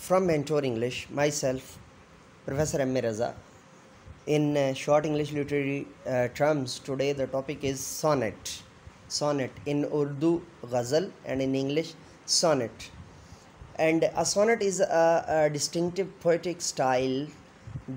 From Mentor English, myself, Professor MA Raza. In short English literary terms, today the topic is sonnet. Sonnet in Urdu, ghazal, and in English, sonnet. And a sonnet is a distinctive poetic style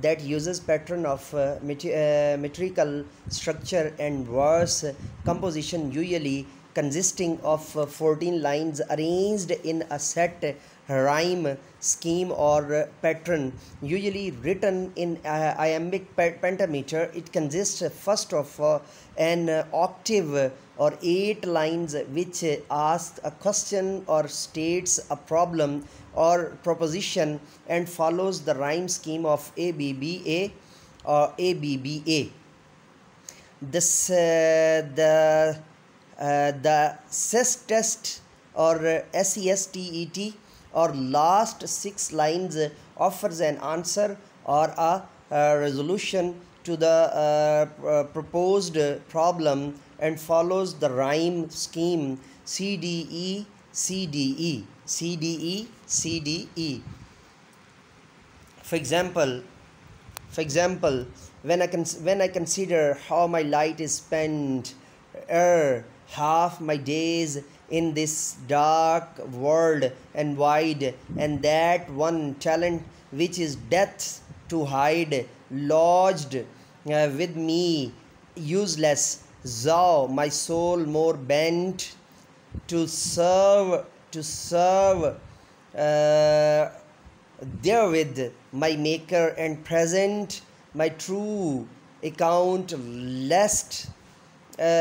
that uses pattern of metrical structure and verse composition, usually consisting of 14 lines arranged in a set rhyme scheme or pattern, usually written in iambic pentameter. It consists first of an octave or 8 lines which asks a question or states a problem or proposition and follows the rhyme scheme of ABBA or ABBA. The sestet or SESTET or last 6 lines offers an answer or a resolution to the proposed problem and follows the rhyme scheme CDE CDE CDE CDE. For example, when I consider how my light is spent half my days in this dark world and wide, and that one talent which is death to hide lodged with me useless, thou my soul more bent to serve therewith my maker, and present my true account lest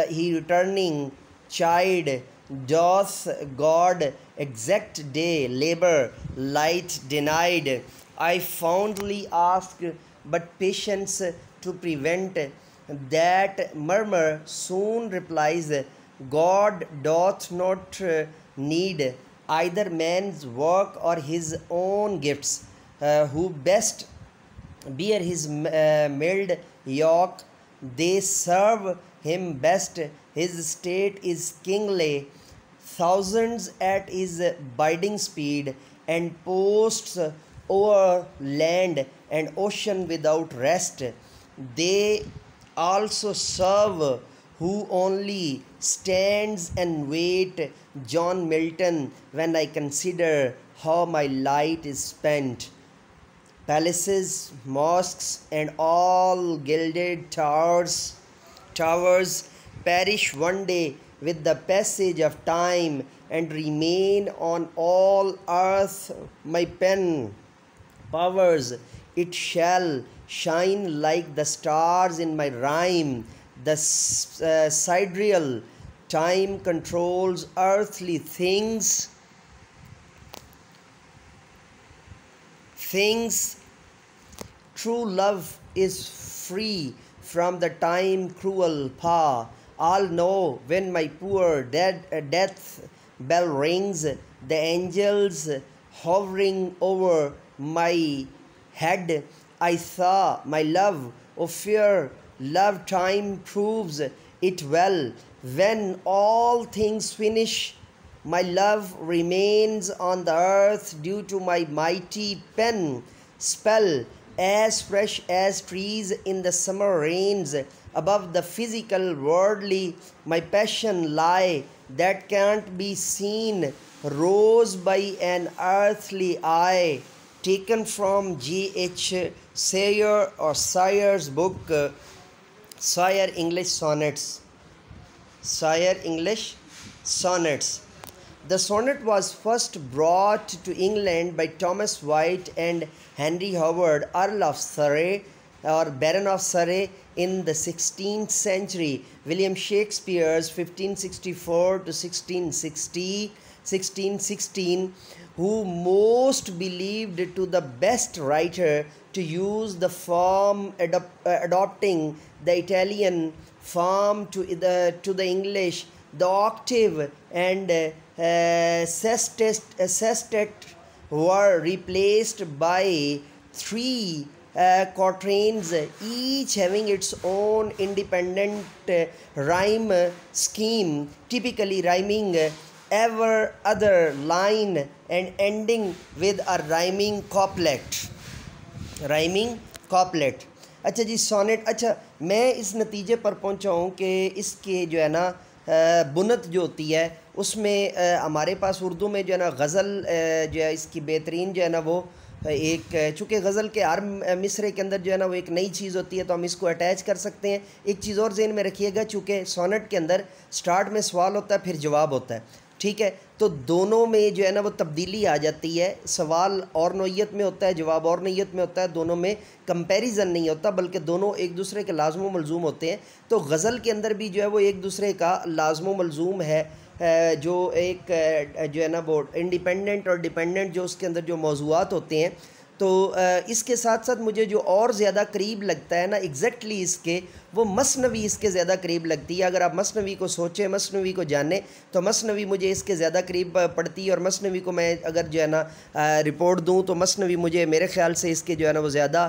he returning chide doth God exact day labor light denied. I fondly ask but patience to prevent that murmur soon replies, God doth not need either man's work or his own gifts, who best bear his mild yoke, they serve him best, his state is kingly, thousands at his biding speed, and posts over land and ocean without rest. They also serve who only stands and wait. John Milton, when I consider how my light is spent. Palaces, mosques, and all gilded towers perish one day with the passage of time, and remain on all earth my pen powers. It shall shine like the stars in my rhyme. The sidereal time controls earthly things. True love is free from the time cruel power. All know when my poor death bell rings, the angels hovering over my head. I saw my love, oh fear, love time proves it well. When all things finish, my love remains on the earth due to my mighty pen spell, as fresh as trees in the summer rains. Above the physical worldly my passion lie, that can't be seen, rose by an earthly eye. Taken from G.H. Sayer or Sayer's book, Sayer English Sonnets. Sayer English Sonnets. The sonnet was first brought to England by Thomas White and Henry Howard, Earl of Surrey or Baron of Surrey in the 16th century. William Shakespeare's 1564 to 1616, who most believed to the best writer to use the form adopting the Italian form to the English. The octave and sestet were replaced by 3 quatrains, each having its own independent rhyme scheme, typically rhyming ever other line and ending with a rhyming couplet. rhyming couplet. اچھا جی sonnet. اچھا میں اس نتیجے پر پہنچا ہوں کہ اس کے جو ہے نا بنت جو ہوتی ہے اس میں ہمارے پاس اردو میں جو ہے نا غزل جو ہے اس کی بہترین جو ہے نا وہ ایک، چونکہ غزل کے ہر مصرے کے اندر جو ہے نا وہ ایک نئی چیز ہوتی ہے تو ہم اس کو اٹیچ کر سکتے ہیں. ایک چیز اور ذہن میں رکھیے گا، چونکہ سونٹ کے اندر سٹارٹ میں سوال ہوتا ہے پھر جواب ہوتا ہے، ٹھیک ہے، تو دونوں میں جو ہے نا وہ تبدیلی آ جاتی ہے. سوال اور نوعیت میں ہوتا ہے، جواب اور نوعیت میں ہوتا ہے، دونوں میں کمپیریزن نہیں ہوتا بلکہ دونوں ایک دوسرے کے لازم و ملزوم ہوتے ہیں. تو غزل کے اندر بھی جو ہے وہ ایک دوسرے کا لازم و ملزوم ہے، جو ایک جو ہے نا وہ انڈیپینڈنٹ اور ڈیپینڈنٹ جو اس کے اندر جو موضوعات ہوتے ہیں. تو اس کے ساتھ ساتھ مجھے جو اور زیادہ قریب لگتا ہے نا ایگزیکٹلی اس کے، وہ مثنوی اس کے زیادہ قریب لگتی ہے. اگر آپ مثنوی کو سوچیں، مثنوی کو جانیں تو مثنوی مجھے اس کے زیادہ قریب پڑتی ہے. اور مثنوی کو میں اگر جو ہے نا رپورٹ دوں تو مثنوی مجھے میرے خیال سے اس کے جو ہے نا وہ زیادہ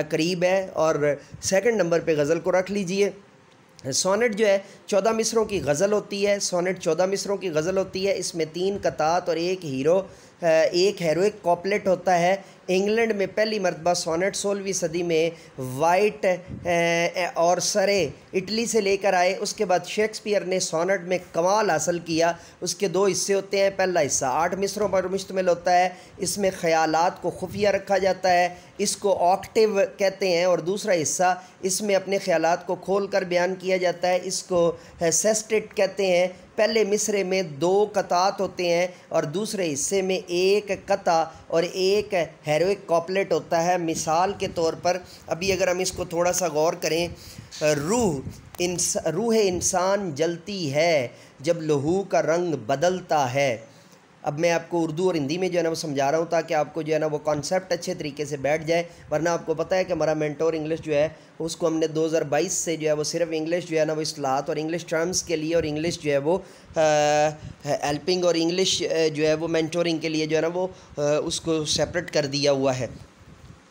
قریب ہے. اور سیکنڈ نمبر پہ غزل کو رکھ لیجئے. سونٹ جو ہے 14 مصروں کی غزل ہوتی ہے. سونٹ 14 مصروں کی غزل ہوتی ہے. اس میں 3 قطعات اور ایک ہیروئک کوپلیٹ ہوتا ہے. انگلینڈ میں پہلی مرتبہ سونٹ 16ویں صدی میں وائٹ اور سرے اٹلی سے لے کر آئے. اس کے بعد شیکسپیئر نے سونٹ میں کمال حاصل کیا. اس کے 2 حصے ہوتے ہیں. پہلا حصہ 8 مصروں پر مشتمل ہوتا ہے. اس میں خیالات کو خفیہ رکھا جاتا ہے، اس کو آکٹیو کہتے ہیں. اور دوسرا حصہ اس میں اپنے خیالات کو کھول کر بیان کیا جاتا ہے، اس کو سیسٹیٹ کہتے ہیں. پہلے مصرے میں 2 قطعات ہوتے ہیں اور دوسرے حصے میں 1 قطع اور ایک ہیروئک کوپلیٹ ہوتا ہے. مثال کے طور پر ابھی اگر ہم اس کو تھوڑا سا غور کریں، روح انسان جلتی ہے جب لہو کا رنگ بدلتا ہے. اب میں آپ کو اردو اور ہندی میں جو ہے نا وہ سمجھا رہا ہوں تاکہ آپ کو جو ہے نا وہ کانسیپٹ اچھے طریقے سے بیٹھ جائے. ورنہ آپ کو پتہ ہے کہ ہمارا مینٹور انگلش جو ہے اس کو ہم نے 2022 سے جو ہے وہ صرف انگلش جو ہے نا وہ اصطلاحات اور انگلش ٹرمز کے لیے اور انگلش جو ہے وہ ہیلپنگ اور انگلش جو ہے وہ مینٹورنگ کے لیے جو ہے نا وہ اس کو سیپریٹ کر دیا ہوا ہے.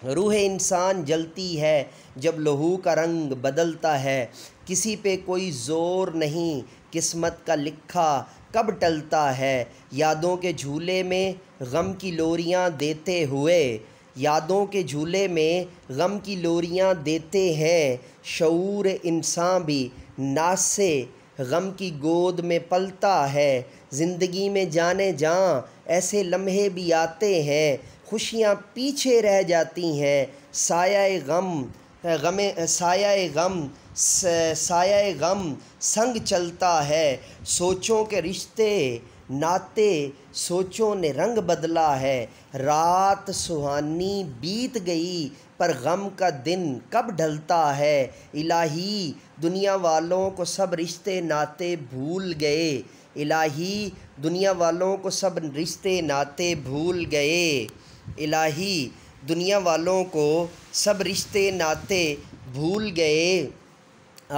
روح انسان جلتی ہے جب لہو کا رنگ بدلتا ہے، کسی پہ کوئی زور نہیں، قسمت کا لکھا کب ٹلتا ہے. یادوں کے جھولے میں غم کی لوریاں دیتے ہوئے، یادوں کے جھولے میں غم کی لوریاں دیتے ہیں. شعور انسان بھی ناسے غم کی گود میں پلتا ہے. زندگی میں جانے جاں ایسے لمحے بھی آتے ہیں، خوشیاں پیچھے رہ جاتی ہیں. سایہ غم سنگ چلتا ہے. سوچوں کے رشتے ناتے سوچوں نے رنگ بدلا ہے. رات سہانی بیت گئی پر غم کا دن کب ڈھلتا ہے. الہی دنیا والوں کو سب رشتے ناتے بھول گئے. الہی دنیا والوں کو سب رشتے ناتے بھول گئے. الہی دنیا والوں کو سب رشتے ناتے بھول گئے.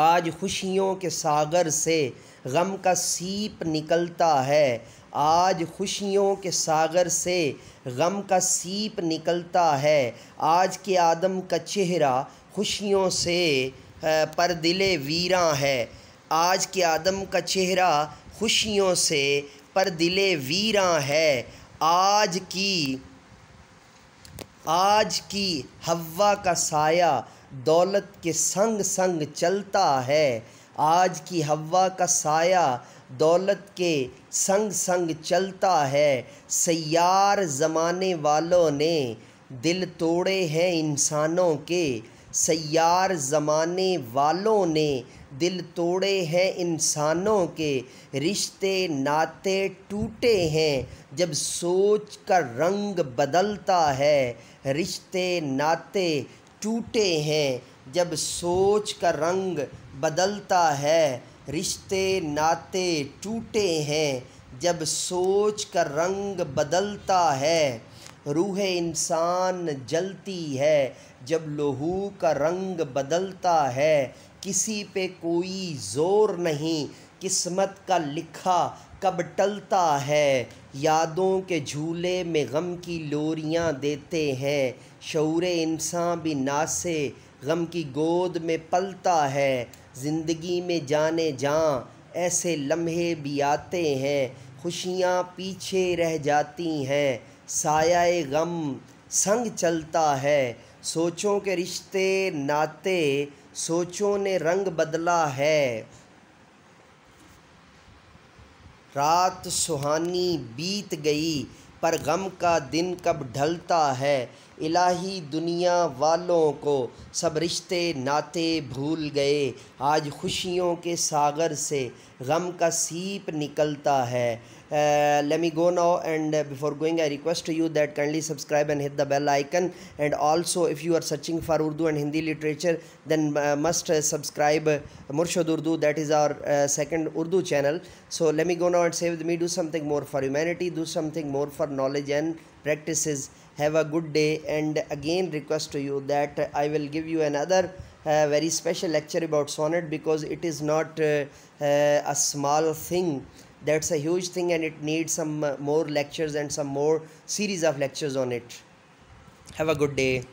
آج خوشیوں کے ساغر سے غم کا سیپ نکلتا ہے. آج خوشیوں کے ساغر سے غم کا سیپ نکلتا ہے. آج کے آدم کا چہرہ خوشیوں سے پر دل ویراں ہے. آج کے آدم کا چہرہ خوشیوں سے پر دل ویراں ہے. آج کی ہوا کا سایہ دولت کے سنگ سنگ چلتا ہے. آج کی ہوا کا سایہ دولت کے سنگ سنگ چلتا ہے. سیار زمانے والوں نے دل توڑے ہیں انسانوں کے. سیار زمانے والوں نے دل توڑے ہیں انسانوں کے. رشتے ناتے ٹوٹے ہیں جب سوچ کا رنگ بدلتا ہے. رشتے ناتے ٹوٹے ہیں جب سوچ کا رنگ بدلتا ہے. رشتے ناتے ٹوٹے ہیں جب سوچ کا رنگ بدلتا ہے. روح انسان جلتی ہے جب لہو کا رنگ بدلتا ہے. کسی پہ کوئی زور نہیں، قسمت کا لکھا کب ٹلتا ہے. یادوں کے جھولے میں غم کی لوریاں دیتے ہیں. شعور انسان بھی ناسے غم کی گود میں پلتا ہے. زندگی میں جانے جاں ایسے لمحے بھی آتے ہیں، خوشیاں پیچھے رہ جاتی ہیں، سایہ غم سنگ چلتا ہے، سوچوں کے رشتے ناتے سوچوں نے رنگ بدلا ہے، رات سہانی بیت گئی پر غم کا دن کب ڈھلتا ہے، الہی دنیا والوں کو سب رشتے ناتے بھول گئے، آج خوشیوں کے ساغر سے غم کا سیپ نکلتا ہے۔ Let me go now, and before going I request to you that kindly subscribe and hit the bell icon, and also if you are searching for Urdu and Hindi literature then must subscribe Murshid Urdu, that is our second Urdu channel. So let me go now and say with me, do something more for humanity, do something more for knowledge and practices. Have a good day, and again request to you that I will give you another very special lecture about sonnet, because it is not a small thing, that's a huge thing, and it needs some more lectures and some more series of lectures on it. Have a good day.